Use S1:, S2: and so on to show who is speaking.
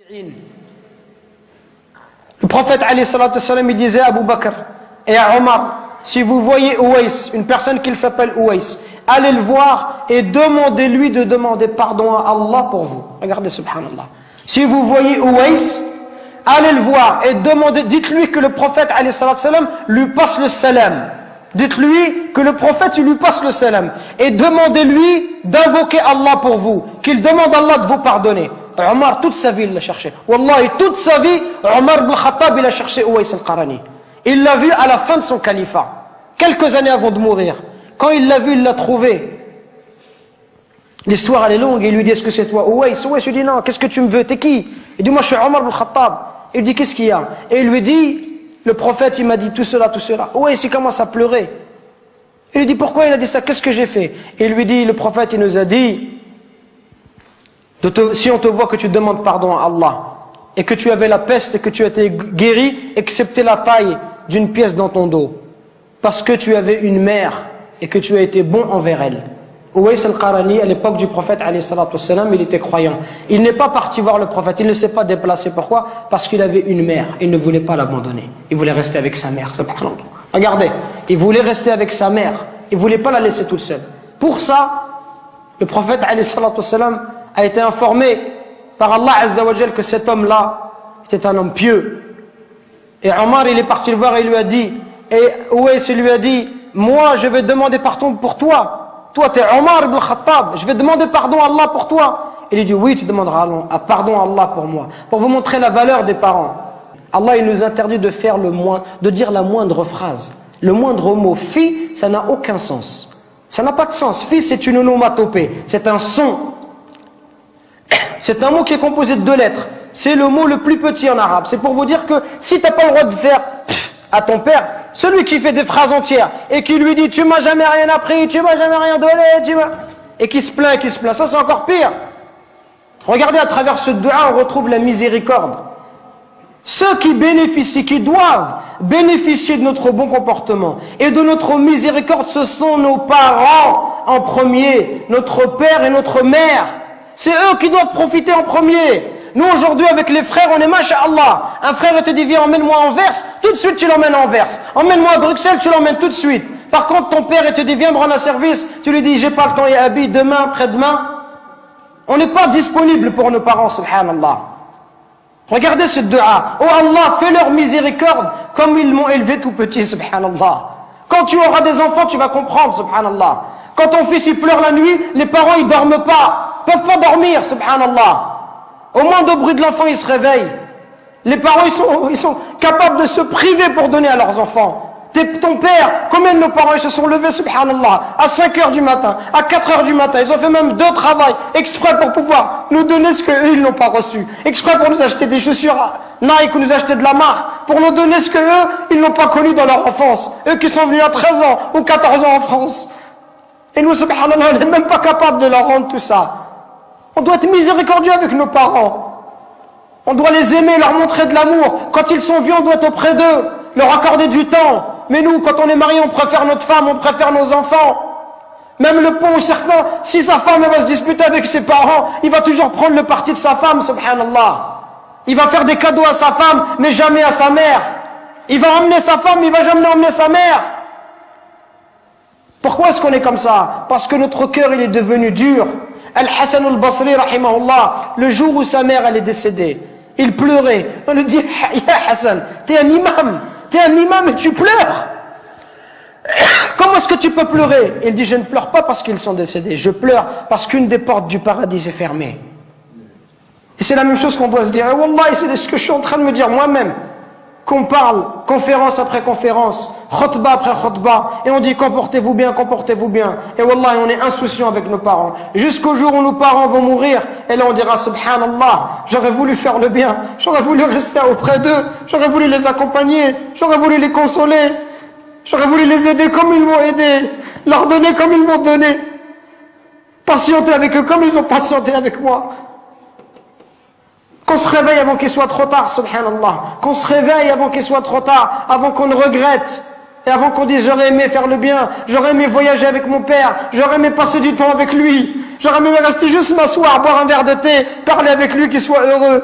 S1: Le prophète alayhi salatu wassalam, il disait à Abu Bakr et à Omar, si vous voyez Ouais, une personne qui s'appelle Ouais, allez le voir et demandez-lui de demander pardon à Allah pour vous. Regardez, subhanallah. Si vous voyez Ouais, allez le voir et demandez, dites-lui que le prophète alayhi salatu wassalam lui passe le salam. Dites-lui que le prophète lui passe le salam et demandez-lui d'invoquer Allah pour vous, qu'il demande à Allah de vous pardonner. Omar, toute sa vie, il l'a cherché. Wallahi, toute sa vie, Omar ibn Khattab, il a cherché Ouais al-Qarani. Il l'a vu à la fin de son califat, quelques années avant de mourir. Quand il l'a vu, il l'a trouvé. L'histoire, elle est longue. Il lui dit, est-ce que c'est toi, Ouais? Ouais lui dit, non, qu'est-ce que tu me veux? T'es qui? Il dit, moi, je suis Omar ibn Khattab. Il lui dit, qu'est-ce qu'il y a? Et il lui dit, le prophète, il m'a dit tout cela, tout cela. Ouais, il commence à pleurer. Il lui dit, pourquoi il a dit ça? Qu'est-ce que j'ai fait? Et il lui dit, le prophète, il nous a dit, si on te voit que tu demandes pardon à Allah, et que tu avais la peste et que tu as été guéri, excepté la taille d'une pièce dans ton dos, parce que tu avais une mère et que tu as été bon envers elle. Ouais al-Qarani, à l'époque du prophète, il était croyant. Il n'est pas parti voir le prophète, il ne s'est pas déplacé. Pourquoi? Parce qu'il avait une mère, il ne voulait pas l'abandonner. Il voulait rester avec sa mère. Regardez, il voulait rester avec sa mère, il ne voulait pas la laisser toute seule. Pour ça, le prophète a été informé par Allah Azza wa Jal que cet homme-là était un homme pieux. Et Omar, il est parti le voir et il lui a dit, et Ouais lui a dit, moi je vais demander pardon pour toi. Toi tu es Omar ibn Khattab, je vais demander pardon à Allah pour toi. Il lui dit, oui, tu demanderas pardon à Allah pour moi. Pour vous montrer la valeur des parents. Allah, il nous interdit de faire de dire la moindre phrase. Le moindre mot. Fi, ça n'a aucun sens. Ça n'a pas de sens. Fi, c'est une onomatopée. C'est un son. C'est un mot qui est composé de 2 lettres. C'est le mot le plus petit en arabe. C'est pour vous dire que si tu n'as pas le droit de faire à ton père, celui qui fait des phrases entières et qui lui dit tu m'as jamais rien appris, tu m'as jamais rien donné, et qui se plaint, ça c'est encore pire. Regardez, à travers ce dua, on retrouve la miséricorde. Ceux qui bénéficient, qui doivent bénéficier de notre bon comportement et de notre miséricorde, ce sont nos parents en premier, notre père et notre mère. C'est eux qui doivent profiter en premier. Nous aujourd'hui avec les frères, on est masha'Allah. Un frère te dit viens, emmène-moi à Anvers, tout de suite tu l'emmènes à Anvers. Emmène-moi à Bruxelles, tu l'emmènes tout de suite. Par contre ton père te dit viens me rendre un service, tu lui dis j'ai pas le temps, et habille demain, après-demain. On n'est pas disponible pour nos parents, subhanallah. Regardez ce dua. Oh Allah, fais leur miséricorde comme ils m'ont élevé tout petit, subhanallah. Quand tu auras des enfants, tu vas comprendre, subhanallah. Quand ton fils il pleure la nuit, les parents ils dorment pas, peuvent pas dormir, subhanallah. Au moindre bruit de l'enfant, ils se réveillent. Les parents ils sont capables de se priver pour donner à leurs enfants. Ton père, combien de nos parents ils se sont levés, subhanallah, à 5 heures du matin, à 4 heures du matin, ils ont fait même 2 travails, exprès pour pouvoir nous donner ce qu'eux ils n'ont pas reçu, exprès pour nous acheter des chaussures Nike ou nous acheter de la marque, pour nous donner ce qu'eux ils n'ont pas connu dans leur enfance, eux qui sont venus à 13 ans ou 14 ans en France. Et nous, subhanallah, on n'est même pas capable de leur rendre tout ça. On doit être miséricordieux avec nos parents. On doit les aimer, leur montrer de l'amour. Quand ils sont vieux, on doit être auprès d'eux, leur accorder du temps. Mais nous, quand on est marié, on préfère notre femme, on préfère nos enfants. Même le pont, certains, si sa femme elle va se disputer avec ses parents, il va toujours prendre le parti de sa femme, subhanallah. Il va faire des cadeaux à sa femme, mais jamais à sa mère. Il va emmener sa femme, mais il va jamais emmener sa mère. Pourquoi est-ce qu'on est comme ça? Parce que notre cœur, il est devenu dur. Al-Hassan al-Basri, rahimahullah, le jour où sa mère, elle est décédée, il pleurait. On lui dit, ya Hassan, t'es un imam et tu pleures. Comment est-ce que tu peux pleurer? Il dit, je ne pleure pas parce qu'ils sont décédés, je pleure parce qu'une des portes du paradis est fermée. Et c'est la même chose qu'on doit se dire. Et Wallah, c'est ce que je suis en train de me dire moi-même. Qu'on parle, conférence après conférence, khutba après khutba, et on dit comportez-vous bien, comportez-vous bien. Et wallah, on est insouciant avec nos parents. Jusqu'au jour où nos parents vont mourir, et là on dira subhanallah, j'aurais voulu faire le bien, j'aurais voulu rester auprès d'eux, j'aurais voulu les accompagner, j'aurais voulu les consoler, j'aurais voulu les aider comme ils m'ont aidé, leur donner comme ils m'ont donné, patienter avec eux comme ils ont patienté avec moi. Qu'on se réveille avant qu'il soit trop tard, subhanallah. Qu'on se réveille avant qu'il soit trop tard, avant qu'on ne regrette. Et avant qu'on dise j'aurais aimé faire le bien, j'aurais aimé voyager avec mon père, j'aurais aimé passer du temps avec lui, j'aurais aimé rester juste m'asseoir, boire un verre de thé, parler avec lui, qu'il soit heureux.